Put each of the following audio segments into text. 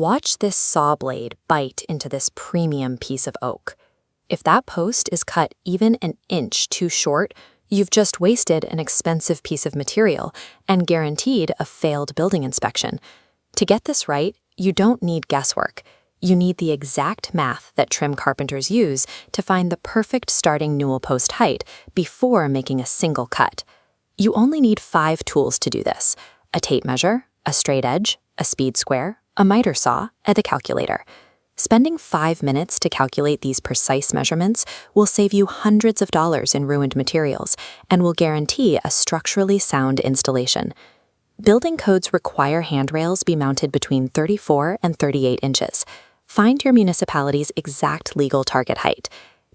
Watch this saw blade bite into this premium piece of oak. If that post is cut even an inch too short, you've just wasted an expensive piece of material and guaranteed a failed building inspection. To get this right, you don't need guesswork. You need the exact math that trim carpenters use to find the perfect starting newel post height before making a single cut. You only need 5 tools to do this: a tape measure, a straight edge, a speed square, a miter saw, and a calculator. Spending 5 minutes to calculate these precise measurements will save you hundreds of dollars in ruined materials and will guarantee a structurally sound installation. Building codes require handrails be mounted between 34 and 38 inches. Find your municipality's exact legal target height.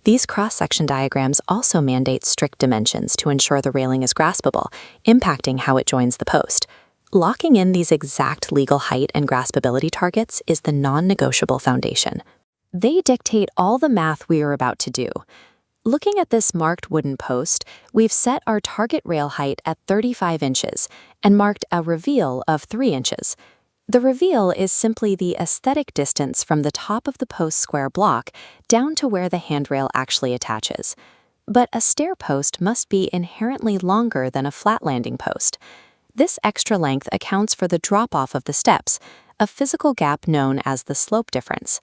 These cross-section diagrams also mandate strict dimensions to ensure the railing is graspable, impacting how it joins the post. Locking in these exact legal height and graspability targets is the non-negotiable foundation. They dictate all the math we are about to do. Looking at this marked wooden post, we've set our target rail height at 35 inches and marked a reveal of 3 inches. The reveal is simply the aesthetic distance from the top of the post square block down to where the handrail actually attaches. But a stair post must be inherently longer than a flat landing post. This extra length accounts for the drop-off of the steps, a physical gap known as the slope difference.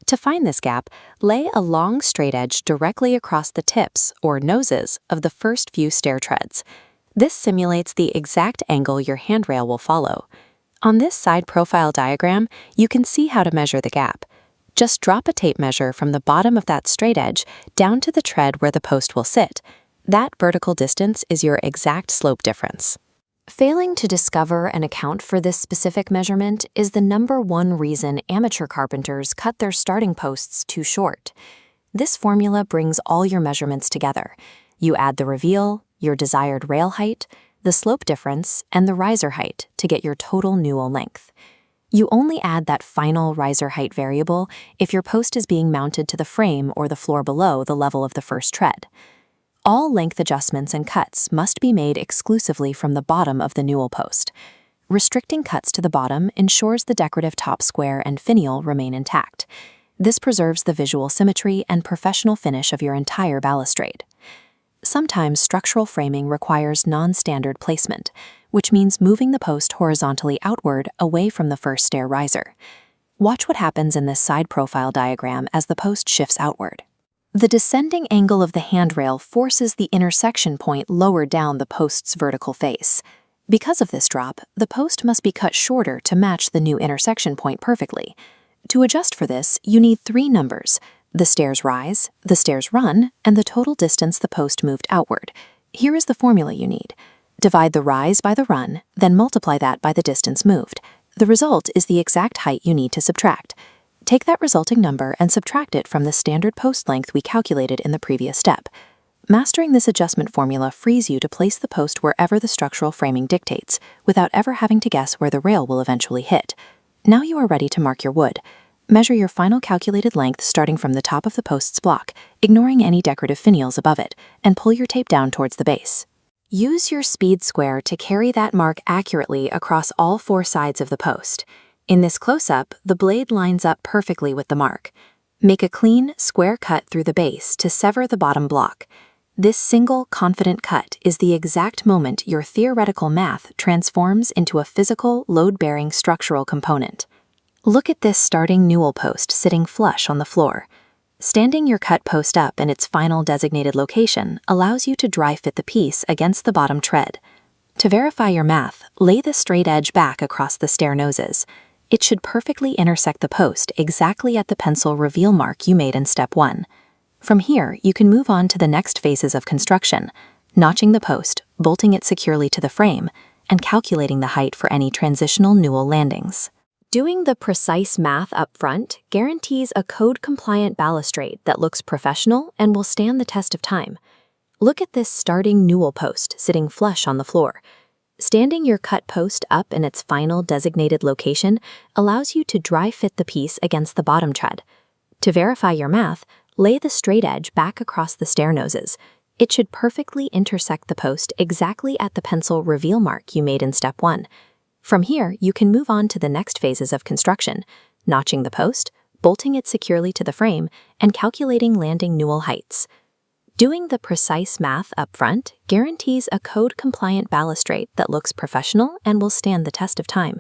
To find this gap, lay a long straight edge directly across the tips, or noses, of the first few stair treads. This simulates the exact angle your handrail will follow. On this side profile diagram, you can see how to measure the gap. Just drop a tape measure from the bottom of that straight edge down to the tread where the post will sit. That vertical distance is your exact slope difference. Failing to discover and account for this specific measurement is the #1 reason amateur carpenters cut their starting posts too short. This formula brings all your measurements together. You add the reveal, your desired rail height, the slope difference, and the riser height to get your total newel length. You only add that final riser height variable if your post is being mounted to the frame or the floor below the level of the first tread. All length adjustments and cuts must be made exclusively from the bottom of the newel post. Restricting cuts to the bottom ensures the decorative top square and finial remain intact. This preserves the visual symmetry and professional finish of your entire balustrade. Sometimes structural framing requires non-standard placement, which means moving the post horizontally outward away from the first stair riser. Watch what happens in this side profile diagram as the post shifts outward. The descending angle of the handrail forces the intersection point lower down the post's vertical face. Because of this drop, the post must be cut shorter to match the new intersection point perfectly. To adjust for this, you need 3 numbers: the stairs rise, the stairs run, and the total distance the post moved outward. Here is the formula you need. Divide the rise by the run, then multiply that by the distance moved. The result is the exact height you need to subtract. Take that resulting number and subtract it from the standard post length we calculated in the previous step. Mastering this adjustment formula frees you to place the post wherever the structural framing dictates, without ever having to guess where the rail will eventually hit. Now you are ready to mark your wood. Measure your final calculated length starting from the top of the post's block, ignoring any decorative finials above it, and pull your tape down towards the base. Use your speed square to carry that mark accurately across all 4 sides of the post. In this close-up, the blade lines up perfectly with the mark. Make a clean, square cut through the base to sever the bottom block. This single, confident cut is the exact moment your theoretical math transforms into a physical, load-bearing structural component. Look at this starting newel post sitting flush on the floor. Standing your cut post up in its final designated location allows you to dry fit the piece against the bottom tread. To verify your math, lay the straight edge back across the stair noses. It should perfectly intersect the post exactly at the pencil reveal mark you made in step 1. From here, you can move on to the next phases of construction, notching the post, bolting it securely to the frame, and calculating the height for any transitional newel landings. Doing the precise math up front guarantees a code-compliant balustrade that looks professional and will stand the test of time. Look at this starting newel post sitting flush on the floor. Standing your cut post up in its final designated location allows you to dry fit the piece against the bottom tread. To verify your math, lay the straight edge back across the stair noses. It should perfectly intersect the post exactly at the pencil reveal mark you made in step 1. From here, you can move on to the next phases of construction, notching the post, bolting it securely to the frame, and calculating landing newel heights. Doing the precise math up front guarantees a code-compliant balustrade that looks professional and will stand the test of time,